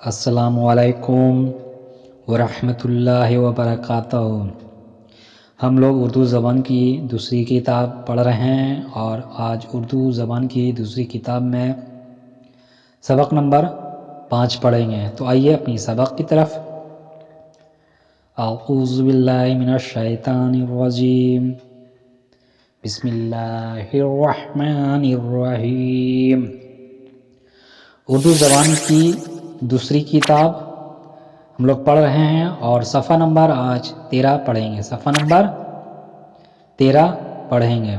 السلام علیکم ورحمۃ اللہ وبرکاتہ۔ ہم لوگ اردو زبان کی دوسری کتاب پڑھ رہے ہیں اور آج اردو زبان کی دوسری کتاب میں سبق نمبر 5 پڑھیں گے۔ تو آئیے اپنی سبق کی طرف۔ اعوذ باللہ من الشیطان الرجیم، بسم اللہ الرحمن الرحیم۔ اردو زبان کی دوسری کتاب ہم لوگ پڑھ رہے ہیں اور صفحہ نمبر آج 13 پڑھیں گے۔ صفحہ نمبر 13 پڑھیں گے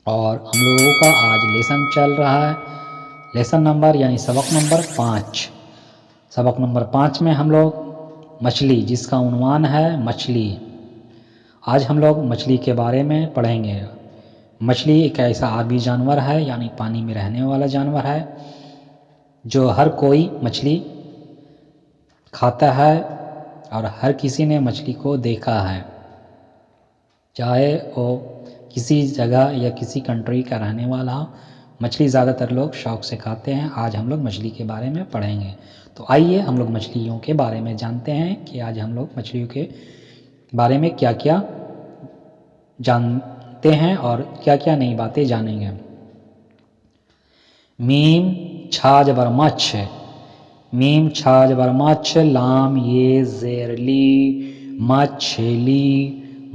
اور ہم لوگوں کا آج لیسن چل رہا ہے، لیسن نمبر یعنی سبق نمبر 5۔ سبق نمبر 5 میں ہم لوگ مچھلی، جس کا عنوان ہے مچھلی، آج ہم لوگ مچھلی کے بارے میں پڑھیں گے۔ مچھلی ایک ایسا آبی جانور ہے، یعنی پانی میں رہنے والا جانور ہے، جو ہر کوئی مچھلی کھاتا ہے اور ہر کسی نے مچھلی کو دیکھا ہے، چاہے وہ کسی جگہ یا کسی کنٹری کا رہنے والا ہو۔ مچھلی زیادہ تر لوگ شوق سے کھاتے ہیں۔ آج ہم لوگ مچھلی کے بارے میں پڑھیں گے۔ تو آئیے ہم لوگ مچھلیوں کے بارے میں جانتے ہیں کہ آج ہم لوگ مچھلیوں کے بارے میں کیا کیا جانتے ہیں اور کیا کیا نئی باتیں جانیں گے۔ میم چھا جبر مچھ، میم چھا جبر مچھ، لام یہ زیر لی، مچھلی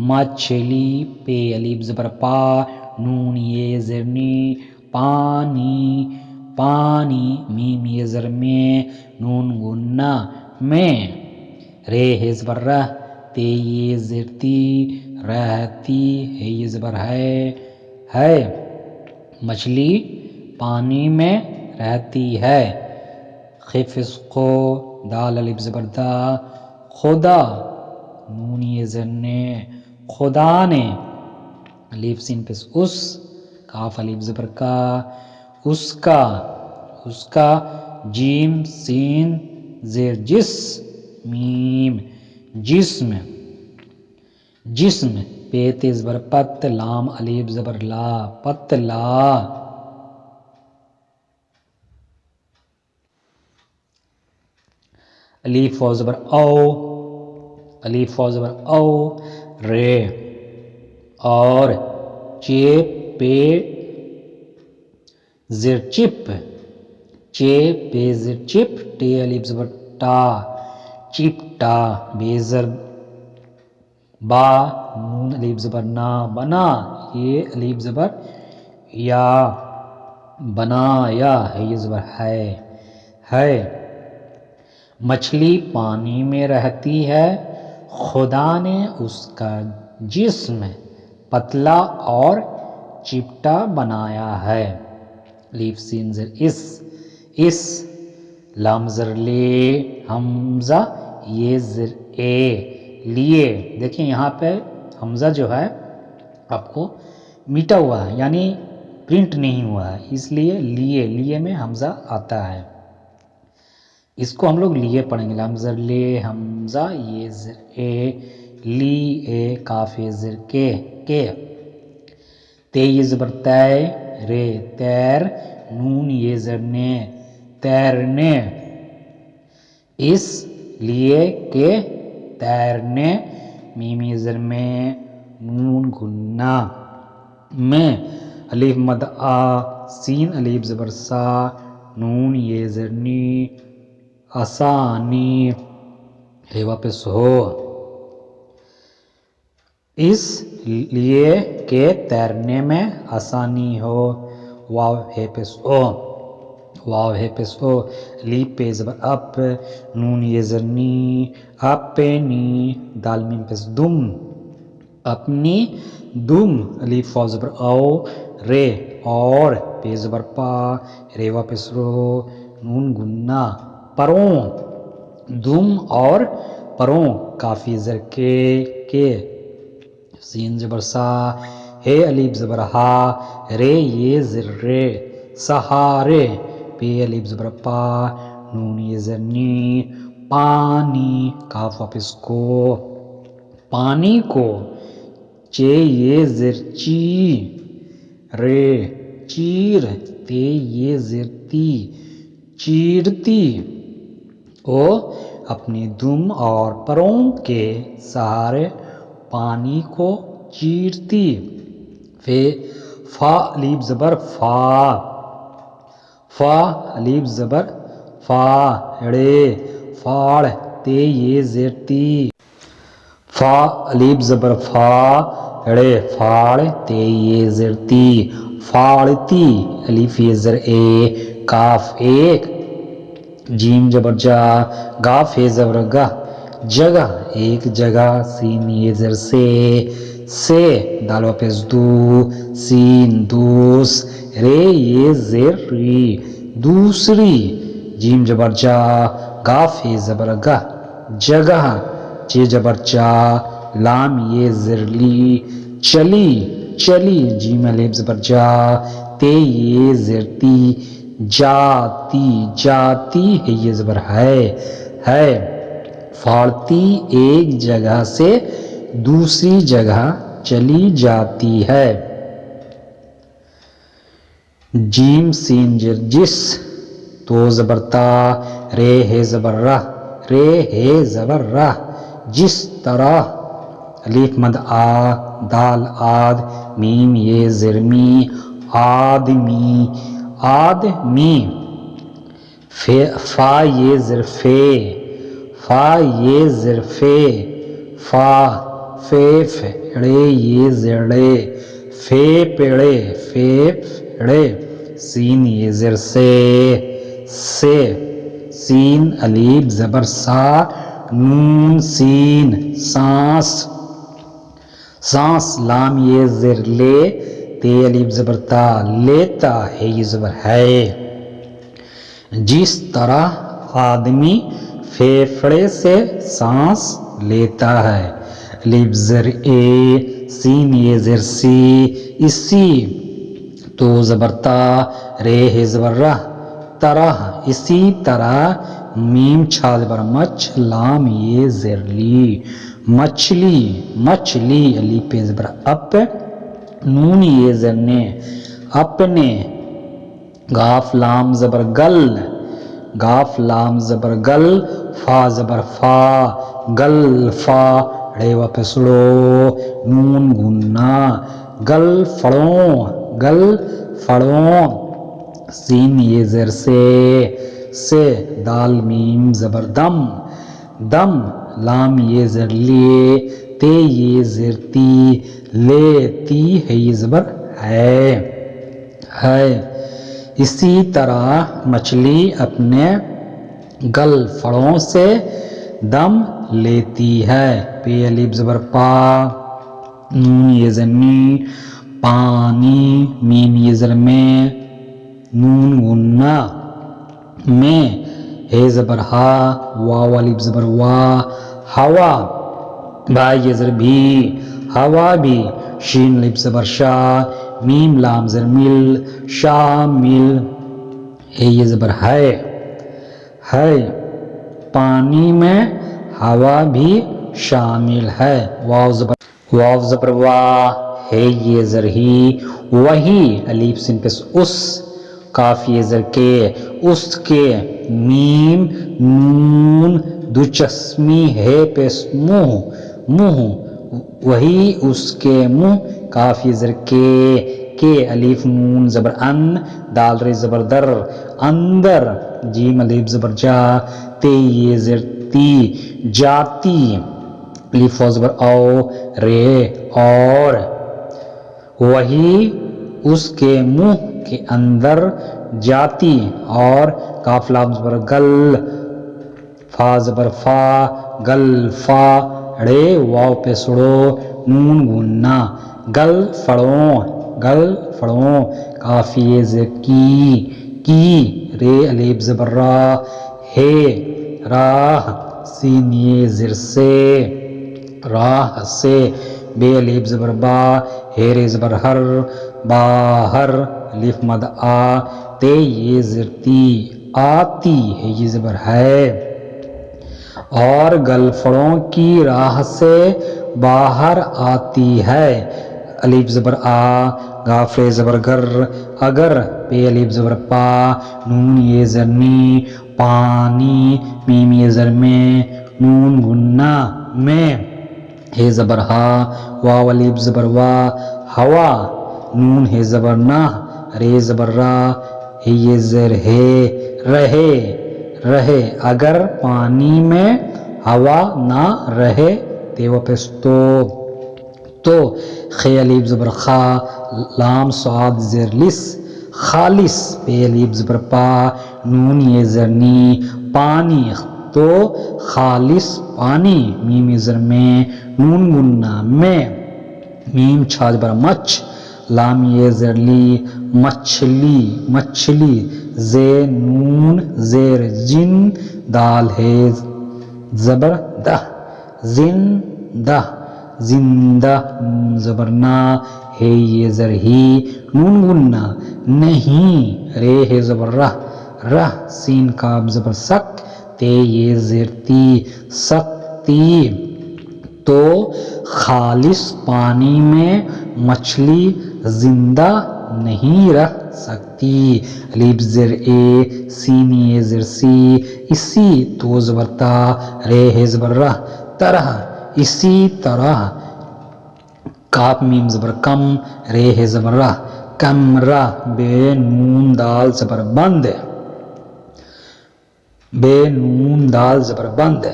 مچھلی، پے الف زبر پا، نون یہ زر نی، پانی پانی، میم یہ زر میں، نون گنا میں، رے ہے زبر رہ، تے یہ زر تی، رہتی، ہے یہ زبر ہے، مچھلی پانی میں رہتی ہے۔ خفس کو، دال الف زبر دا، خدا، نون یہ زر نے، خدا نے، الف سین پس اس، کاف الف زبر کا، اس کا، اس کا، جیم سین زیر جس، میم جسم، جسم، پے تے زبر پت، لام الف زبر لا، پتلا، الف واو زبر او، الف واو زبر او، رے، اور، چے پے زر چپ، چے پے زر چپ، ٹے الف زبر ٹا، چپٹا، بے زر با، نون الف زبر نا، بنا، یہ الف زبر یا، بنایا، ہے یہ زبر ہے۔ مچھلی پانی میں رہتی ہے، خدا نے اس کا جسم پتلا اور چپٹا بنایا ہے۔ الف سین زر اس، لام زر لے، حمزہ یہ زر اے، لیے، دیکھیں یہاں پہ حمزہ جو ہے آپ کو میٹا ہوا ہے، یعنی پرنٹ نہیں ہوا ہے، اس لیے لیے، لیے میں حمزہ آتا ہے، اس کو ہم لوگ لیے پڑھیں گے۔ لام زر لے، حمزہ یہ زر اے، لی اے، کاف زر کے، تے یہ زبر تے، رے تیر، نون یہ زر نے، تیرنے، اس لیے کہ تیرنے، میم یہ زر میں، نون گنا میں، الف مد آ، سین الف زبر سا، نون یہ زر نی، آسانی، ہے واپس ہو، اس لیے کہ تیرنے میں آسانی ہو، واو ہے پس او، واو ہے پس او، لی پہ زبر اپ، نون یہ زر نی، اپنی، دال میم پس دم، اپنی، دم، الف واو زبر او، رے، اور، پہ زبر پا، رے واپس رو، نون گنا، پروں، دم اور پروں، کافی زر کے، سین زبر سا، ہے الف زبر ہا، رے یہ زر رے، سہارے، پے الف زبر پا، نون یہ زر نی، پانی، کاف واپس کو، پانی کو، چے یہ زر چی، رے چیر، تے یہ زر تی، چیرتی، وہ اپنی دم اور پروں کے سہارے پانی کو چیرتی۔ فا الف زبر فا، فا الف زبر فا ڑے فاڑ تے یہ زیر تی، فا الف زبر فا ڑے فاڑ تے یہ زیر تی، فاڑتی الف یہ زر اے کاف ایک، جیم زبر جا گاف ہے زبر گہ جگہ ایک جگہ، سین یہ زر سے دال واپس دو سین دوس، رے یہ زر ری دوسری، جیم زبر جا گاف ہے زبر گہ جگہ، چے زبر چا لام یہ زر لی چلی چلی، جیم الف زبر جا تے یہ زر تی جاتی جاتی ہے یہ زبر ہے، فاڑتی ایک جگہ سے دوسری جگہ چلی جاتی ہے، جیم سین زر جس، تو زبر تا رے ہے زبر رہ رے ہے زبر رہ، جس طرح، الف مد آ دال آد میم یہ زر می آدمی آدمی، فا یہ زر فے، فا یہ زر فے، فا فیف ڑے یہ زڑے فے پیڑے فیفڑے، سین یہ زر سے، سین الف زبر سا نون سین سانس، سانس لام یہ زر لے تے الف زبر تا لیتا ہے یہ زبر ہے، جس طرح آدمی پھیپھڑے سے سانس لیتا ہے، الف زر اے سین یہ زر سی اسی، تو زبر تا رے ہے زبر رہ طرح اسی طرح، میم چھا زبر مچ لام یہ زر لی مچھلی مچھلی، الف پہ زبر اپ نون یہ زر نے اپنے، گاف لام زبر گل گاف لام زبر گل، فا زبر فا گل فا ڑے واپس ڑو نون گنا گل فڑوں، سین یہ زر سے دال میم زبر دم دم، لام یہ زر لیے تے یہ زر تی لیتی ہے یہ زبر ہے، اسی طرح مچھلی اپنے گل فڑوں سے دم لیتی ہے، پے الف زبر پا نون یہ زر نی پانی، میم یہ زر میں نون گنا میں، ہے زبر ہا واو الف زبر وا ہوا، با یہ زر بھی ہوا بھی، شین الف زبر شا میم لام زر مل شامل، ہے یہ زبر ہے، پانی میں ہوا بھی شامل ہے، واو زبر وا ہے یہ زر ہی وہی، الف سین پس اس، کاف یہ زر کے اس کے، میم نون دو چشمی ہے پس منہ وہی اس کے منہ، کاف یہ زر کے الف نون زبر ان دال رے زبر در اندر، جیم الف زبر جا تے یہ زر تی جاتی، الف واو زبر او رے اور، وہی اس کے منہ کے اندر جاتی، اور کاف لام زبر گل فا زبر فا گل فا ڑے واو پہ سڑو نون گنا گل فڑوں، کاف یہ زر کی رے الف زبر را ہے راہ، سین یہ زر سے راہ سے، بے الف زبر با ہے رے زبر ہر باہر، الف مد آ تے یہ زر تی آتی ہے یہ زبر ہے، اور گل فڑوں کی راہ سے باہر آتی ہے، الف زبر آ گاف رے زبر گر اگر، پے الف زبر پا نون یہ زر نی پانی، میم یہ زر میں، نون گنہ میں، ہے زبر ہا، واو الف زبر وا، ہوا، نون ہے زبر نہ، رے زبر را، ہے یہ زر ہے، رہے، رہے، اگر پانی میں ہوا نہ رہے تے واپس تو، خے الف زبر خا، لام صاد زر لس، خالص، پے الف زبر پا، نون یہ زر نی، پانی، تو خالص پانی، میم زر میں، نون گنہ میں، میم چھا زبر مچ، لام یہ زر لی، مچھلی، مچھلی، زے نون زیر جن، دال ہے زبر دہ، زندہ، زندہ، نون زبر نا، ہے یہ زر ہی، نون گنہ، نہیں، رے ہے زبر رہ، رہ، سین کاف زبر سک، تے یہ زر تی، سکتی، تو خالص پانی میں مچھلی زندہ نہیں رہ سکتی، الف زر اے، سین یہ زر سی، اسی، تو زبر تا، رے ہے زبر رہ، طرح، اسی طرح، کاف میم زبر کم، رے ہے زبر رہ، کمرہ، بے نون دال زبر بند، بے نون دال زبر بند،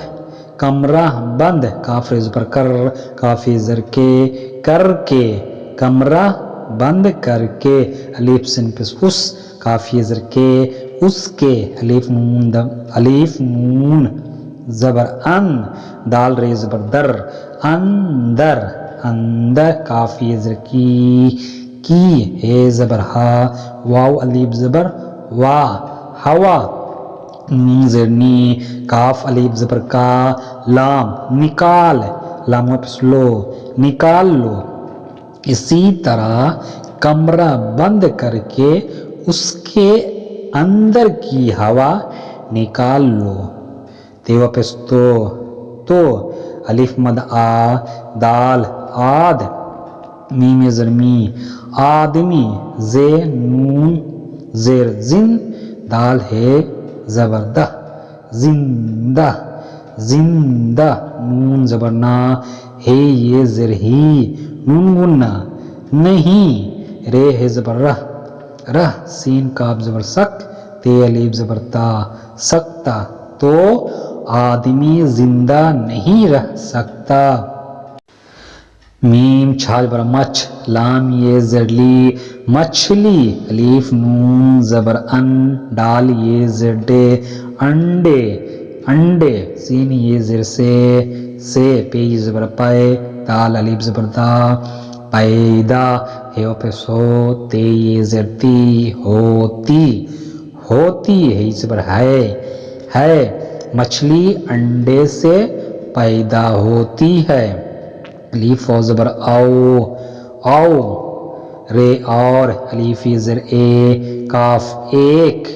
کمرہ بند، کاف رے زبر کر، کاف زر کے، کر کے، کمرہ بند کر کے، الف سین پس اس، کاف زر کے، اس کے، الف نون زبر ان، دال رے زبر در، اندر، اندر، کاف زر کی، ہے زبر ہا، واو الف زبر وا، ہوا، نون زر نی، کاف الف زبر کا، لام، نکال، لام واپس لو، نکال لو، اسی طرح کمرہ بند کر کے اس کے اندر کی ہوا نکال لو، تے واپس تو، الف مد آ، دال، آد، میم زر می، آدمی، زے نون زیر زن، دال ہے زبر دہ، زندہ، زندہ، نون زبر نا، ہے یہ زر ہی، نون گنہ، نہیں، رے ہے زبر رہ، رہ، سین کاف زبر سک، تے الف زبر تا، سکتا، تو آدمی زندہ نہیں رہ سکتا، میم چھا زبر مچ، لام یہ زر لی، مچھلی، الف نون زبر ان، ڈال یہ زر ڈے، انڈے، انڈے، سین یہ زر سے، پے یہ زبر پائے، دال الف زبر دا، پیدا، ہے واپس ہو، تے یہ زر تی، ہوتی، ہوتی، ہے زبر ہے، مچھلی انڈے سے پیدا ہوتی ہے، الف او زبر او، او، رے اور، الف زر اے، کاف ایک،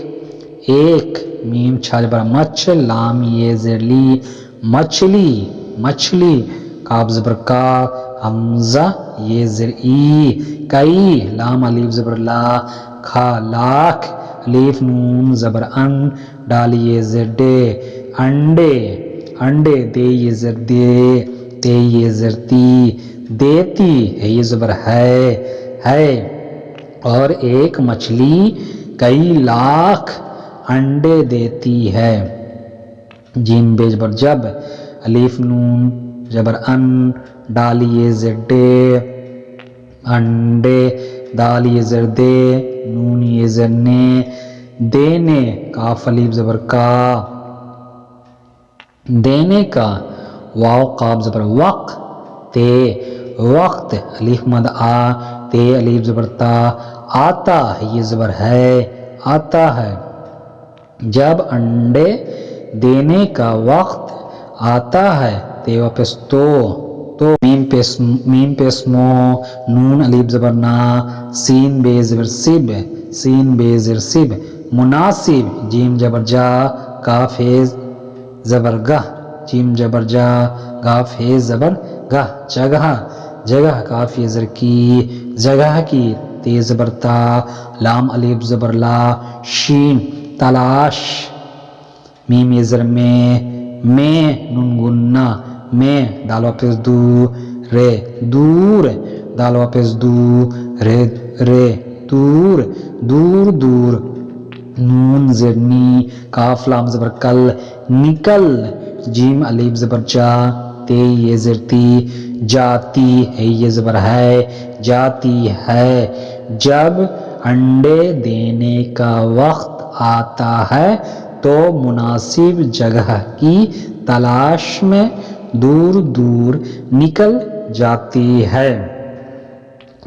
ایک، میم چھا زبر مچ، لام یہ زر لی، مچھلی، مچھلی، کاف زبر کا، حمزہ یہ زر ای، کئی، لام الف زبر لا، کھا، لاکھ، الف نون زبر ان، ڈال یہ زر ڈے، انڈے، انڈے، دے یہ زر دے، تے یہ زر تی، دیتی، ہے یہ زبر ہے، اور ایک مچھلی کئی لاکھ انڈے دیتی ہے، جیم بے زبر جب، الف نون زبر ان، ڈال یہ زر ڈے، انڈے، دال یہ زر دے، نون یہ زر نے، دینے، کاف الف زبر کا، دینے کا، واو قاف زبر وق، تے، وقت، الف مد آ، تے الف زبر تا، آتا، یہ زبر ہے، آتا ہے، جب انڈے دینے کا وقت آتا ہے تے واپس تو، میم پیس مو، نون الف زبر نا، سین بے زبر سب، سین بے زر سب، مناسب، جیم جبر جا، کاف ہے زبر گہ، جیم جبر جا، کاف ہے زبر گہ، جگہ، جگہ، کاف یہ زر کی، جگہ کی، تے زبر تا، لام الف زبر لا، شین، تلاش، میم یہ زر میں نون گننا میں دال واپس دو رے دور دال واپس دو رے دور دور دور نون زر نی کاف لام زبر کل نکل جیم الف زبر جا تے یہ زر تی جاتی ہے یہ زبر ہے جاتی ہے جب انڈے دینے کا وقت آتا ہے تو مناسب جگہ کی تلاش میں دور دور نکل جاتی ہے۔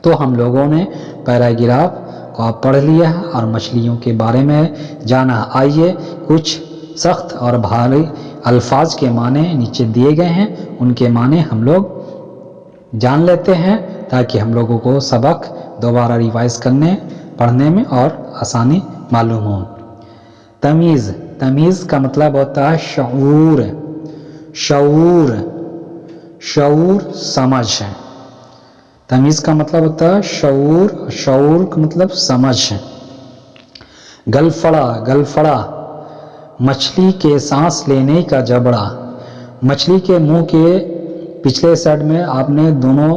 تو ہم لوگوں نے پیراگراف کو پڑھ لیا اور مچھلیوں کے بارے میں جانا۔ آئیے کچھ سخت اور بھاری الفاظ کے معنی نیچے دیے گئے ہیں، ان کے معنی ہم لوگ جان لیتے ہیں تاکہ ہم لوگوں کو سبق دوبارہ ریوائز کرنے پڑھنے میں اور آسانی معلوم ہو۔ تمیز، تمیز کا مطلب ہوتا ہے شعور، شعور شعور سمجھ۔ تمیز کا مطلب ہوتا ہے شعور، شعور کا مطلب سمجھ۔ گلفڑا، گلفڑا مچھلی کے سانس لینے کا جبڑا۔ مچھلی کے منہ کے پچھلے سائڈ میں آپ نے دونوں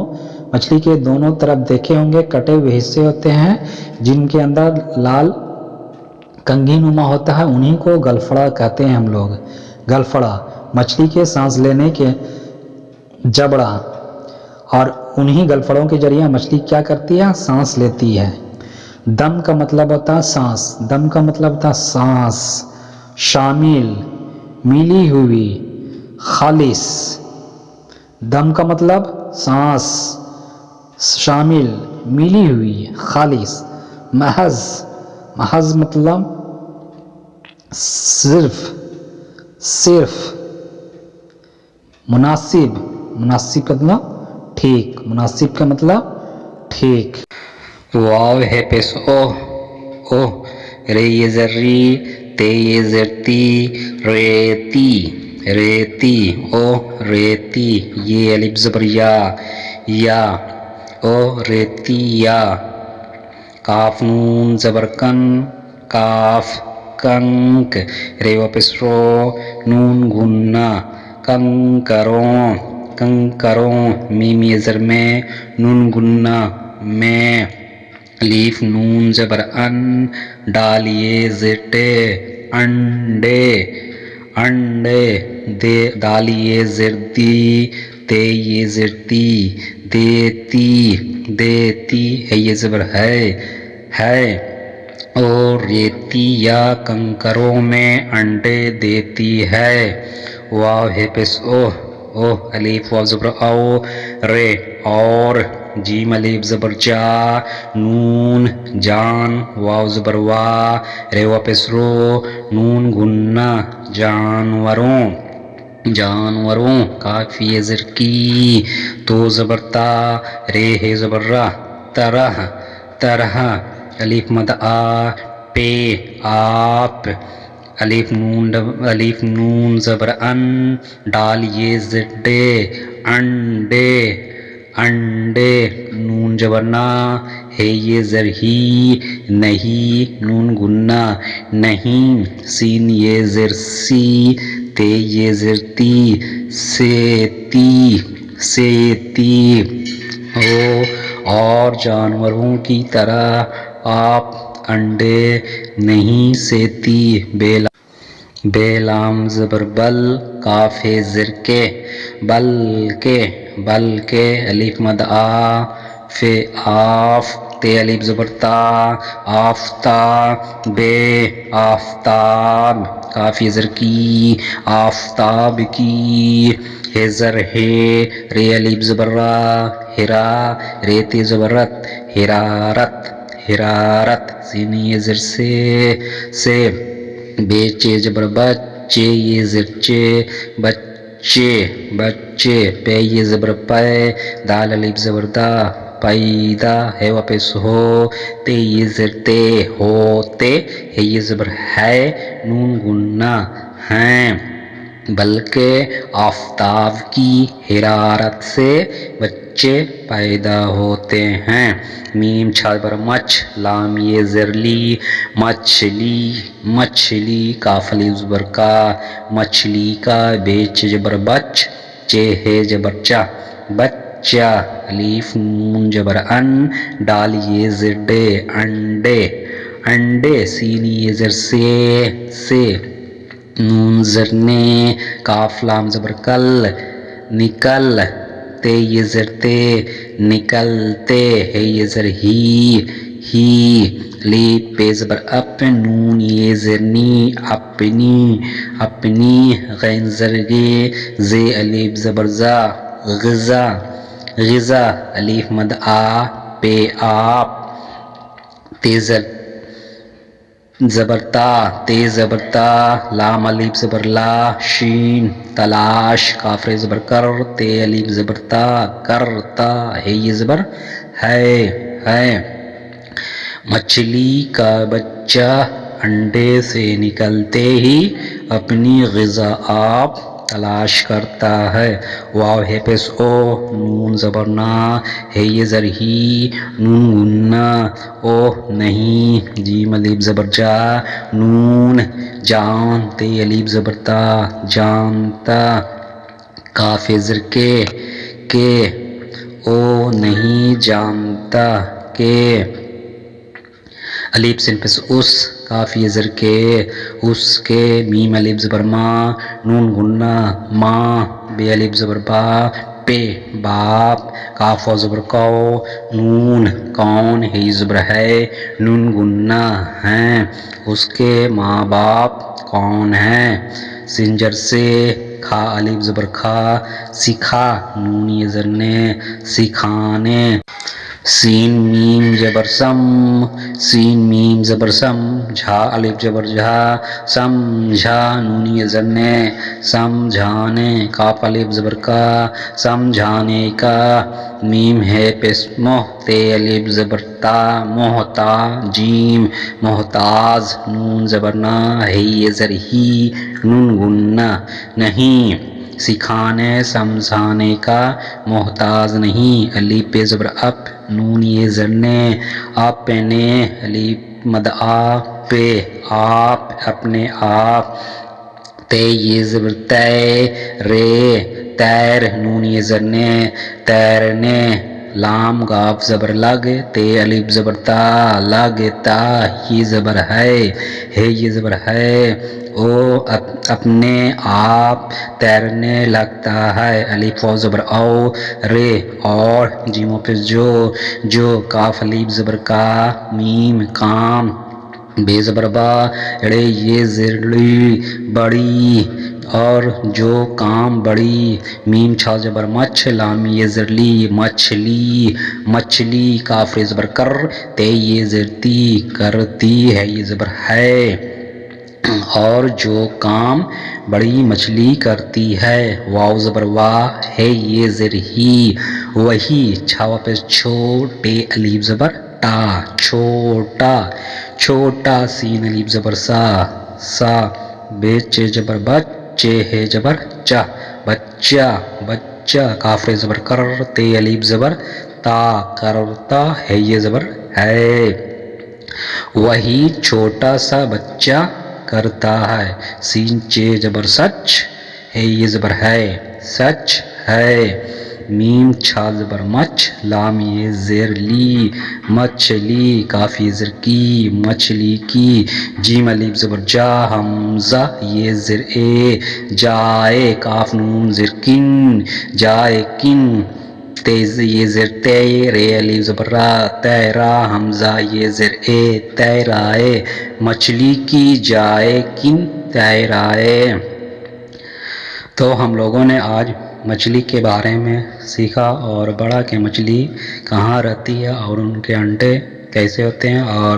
مچھلی کے دونوں طرف دیکھے ہوں گے کٹے ہوئے حصے ہوتے ہیں جن کے اندر لال کنگھی نما ہوتا ہے، انہی کو گلفڑا کہتے ہیں ہم لوگ۔ گلفڑا مچھلی کے سانس لینے کے جبڑا، اور انہی گلفڑوں کے ذریعے مچھلی کیا کرتی ہے؟ سانس لیتی ہے۔ دم کا مطلب ہوتا ہے سانس، دم کا مطلب ہوتا ہے سانس۔ شامل، ملی ہوئی، خالص۔ دم کا مطلب سانس، شامل، ملی ہوئی، خالص۔ محض، محض مطلب صرف، صرف۔ مناسب، مناسب کا مطلب ٹھیک، مناسب کا مطلب ٹھیک۔ واو ہے پیش او، او رے یہ زری تے یہ زرتی ریتی، ریتی او ریتی یہ الف زبر یا، یا او ریتی یا۔ کاف نون زبر کن کاف کنک رے واپس رو نون گننا کنکروں، کنکروں میم یہ زر میں نون گننا میں الف نون زبر ان ڈال یہ زٹے انڈے، انڈے دے دال یہ زر دی تے یہ زر تی دیتی، دیتی ہے یہ زبر ہے، ہے اور ریتی یا کنکروں میں انڈے دیتی ہے۔ واو ہے پیش او، او الف واو زبر او رے اور جیم الف زبر جا نون جان واو زبر وا رے واپس رو نون گننا جانوروں، جانوروں۔ کاف یہ زر کی تو زبر تا رے ہے زبر را طرح، طرح۔ الف مد آ پے آپ، الف نون زبر ان ڈال یہ زڈے انڈے، انڈے نون زبر نا ہے یہ زر ہی نہیں نون گننا نہیں، سین یہ زر سی تے یہ زر تی سیتی، سیتی۔ اور جانوروں کی طرح آپ انڈے نہیں سیتی۔ بے لام زبر بل کاف ہے زر کے بل کے، بل کے الف مد آ فے آف تے الف زبر تا آفتا بے آفتاب۔ کاف یہ زر کی آفتاب کی ہے زر ہے رے الف زبر را ہرا رے تے زبر رت ہرارت، ہرارت۔ سین یہ زر سے بے چے زبر بچے یہ زر چے بچے، بچے۔ پے یہ زبر پے دال الف زبر دا پیدا ہے واپس ہو تے یہ زر تے ہوتے ہے یہ زبر ہے نون گننا ہیں، بلکہ آفتاب کی حرارت سے بچے بچے پیدا ہوتے ہیں۔ میم چھا زبر مچ، لام یہ زر لی، مچھلی مچھلی، کاف الف زبر کا، مچھلی کا، بے چ زبر بچ، چے ہے زبر چا، بچہ، الف نون زبر ان، ڈال یہ زر ڈے، انڈے انڈے، سین یہ زر سے، نون زر نے، کاف لام زبر کل، نکل، تے یہ زر تے، نکلتے، ہے یہ زر ہی، لیپ پہ زبر اپ، نون یہ زر نی، اپنی، غین زر گے، زے الف زبر زا، غذا غذا، الف مد آ، پہ آپ، تے زبر تا، لام الف زبر لا، شین، تلاش، کاف ر زبر کر، تے الف زبر تا، کرتا، ہے یہ زبر ہے، مچھلی کا بچہ انڈے سے نکلتے ہی اپنی غذا آپ تلاش کرتا ہے۔ واو ہے پیش او، نون زبر نا، ہے یہ زر ہی، نون گننا، او نہیں، جیم الف زبر جا، نون، جان، تے الف زبر تا، جانتا، کاف زر کے، او نہیں جانتا کہ، الف سین پیش اس، کاف یہ زر کے، اس کے، میم الف زبر ما، نون گننا، ماں، بے الف زبر با، پہ، باپ، کاف واو زبر کو، نون، کون، ہے یہ زبر ہے، نون گننا، ہیں، اس کے ماں باپ کون ہیں، سنجر سے، کھا الف زبر کھا، سکھا، نون یہ زر نے، سکھانے، سین میم زبر سم، سین میم زبر سم، جھا الف زبر جھا، سمجھا، نون یہ زر نے، سمجھانے، کاف الف زبر کا، سمجھانے کا، میم ہے پیش موہ، تے الف زبر تا، محتا، جیم، محتاج، نون زبر نا، ہے یہ زر ہی، نون گننا، نہیں، سکھانے سمجھانے کا محتاج نہیں، الف پہ زبر اپ، نون یہ زر نے، اپنے، الف مد آ، پہ، آپ، اپنے آپ، تے یہ زبر تے، رے، تیر، نون یہ زر نے، تیرنے، لام گاف زبر لگ، تے الف زبر تا، لگتا، یہ زبر ہے یہ زبر ہے، او اپنے آپ تیرنے لگتا ہے، الف واو زبر او، رے، اور، جیموں پہ جو، کاف الف زبر کا، میم، کام، بے زبر با، ڑے یہ زر لی، بڑی، اور جو کام بڑی، میم چھا زبر مچ، لام یہ زر لی، مچھلی، کاف ر زبر کر، تے یہ زر تی، کرتی، ہے یہ زبر ہے، اور جو کام بڑی مچھلی کرتی ہے، واو زبر وا، ہے یہ زر ہی، وہی، چھاوا پہ چھو، ٹے الف زبر ٹا، چھوٹا، چھوٹا، سین الف زبر سا، بے چ زبر بچ، چے ہے زبر چا، بچہ، کاف ر زبر کر، تے الف زبر تا، کرتا، ہے یہ زبر ہے، وہی چھوٹا سا بچہ کرتا ہے، سین چے زبر سچ، ہے یہ زبر ہے، سچ ہے، میم چھا زبر مچ، لام یہ زیر لی، مچھلی، کاف یہ زر کی، مچھلی کی، جیم الف زبر جا، حمزہ یہ زر اے، جائے، کاف نون زر کن، جائے کن، تیز یہ زر تے، رے الف زبر را، تیرا، حمزہ یہ زر اے، تیرائے، مچھلی کی جائے کن، تیرائے۔ تو ہم لوگوں نے آج مچھلی کے بارے میں سیکھا، اور بڑا کہ مچھلی کہاں رہتی ہے، اور ان کے انڈے کیسے ہوتے ہیں، اور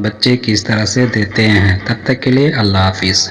بچے کس طرح سے دیتے ہیں۔ تب تک کے لیے اللہ حافظ۔